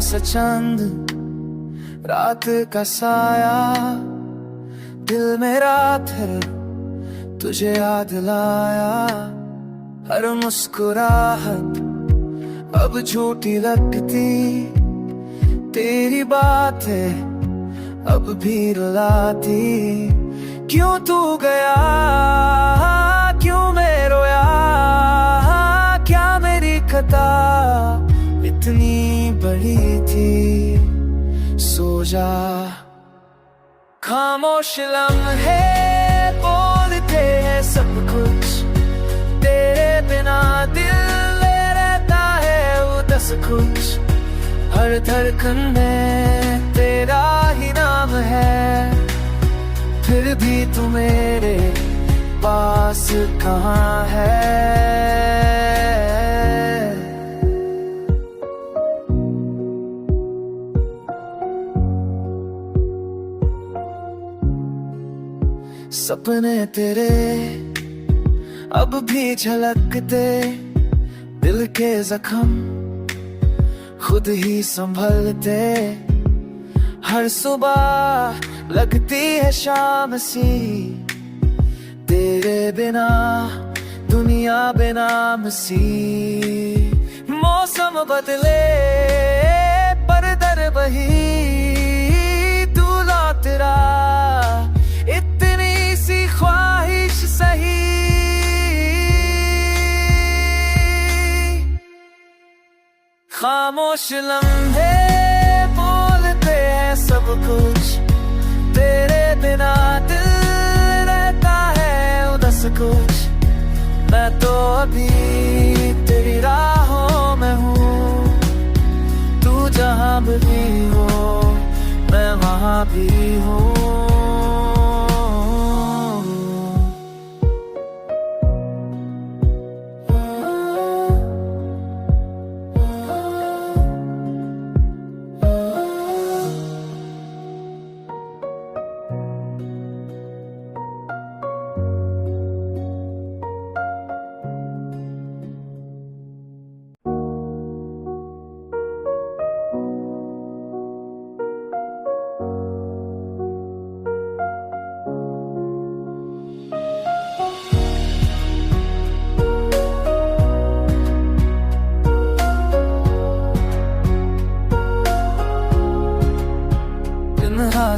सा चंद रात का साया, दिल मेरा फिर तुझे याद लाया। हर मुस्कुराहट अब झूठी लगती, तेरी बातें अब भी रुलाती। क्यों तू गया, क्यों मैं रोया, क्या मेरी खता इतनी बड़ी थी। सो जा, खामोश लम्हे बोलते हैं सब कुछ, तेरे बिना दिल में रहता है उदास कुछ। हर धड़कन में तेरा ही नाम है, फिर भी तू मेरे पास कहाँ है। सपने तेरे अब भी झलकते, दिल के जख्म खुद ही संभलते। हर सुबह लगती है शाम सी, तेरे बिना दुनिया बेनाम सी। मौसम बदले पर दर वही, तू लौट रहा इतनी सी ख्वाहिश सही। खामोश लम्हे बोलते हैं सब कुछ, तेरे बिना दिल रहता है उदास कुछ। मैं तो अभी तेरी राहों में हूँ, तू जहाँ भी हो मैं वहाँ भी हूँ।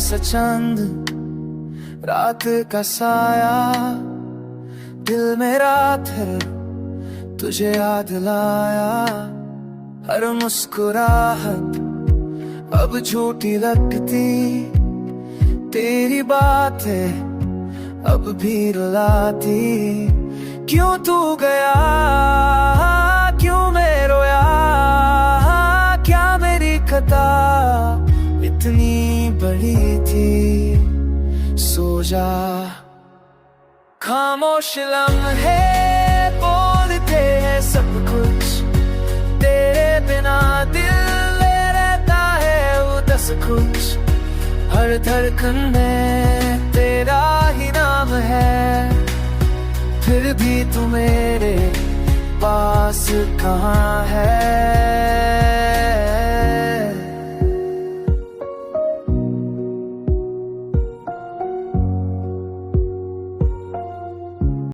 सा चंद रात का साया, दिल मेरा फिर तुझे याद लाया। हर मुस्कुराहट अब झूठी लगती, तेरी बातें अब भी रुलाती। क्यों तू गया, क्यों मैं रोया, क्या मेरी खता इतनी बड़ी थी। सो जा, खामोश लम्हे बोलते हैं सब कुछ, तेरे बिना दिल में रहता है उदास कुछ। हर धड़कन में तेरा ही नाम है, फिर भी तू मेरे पास कहाँ है।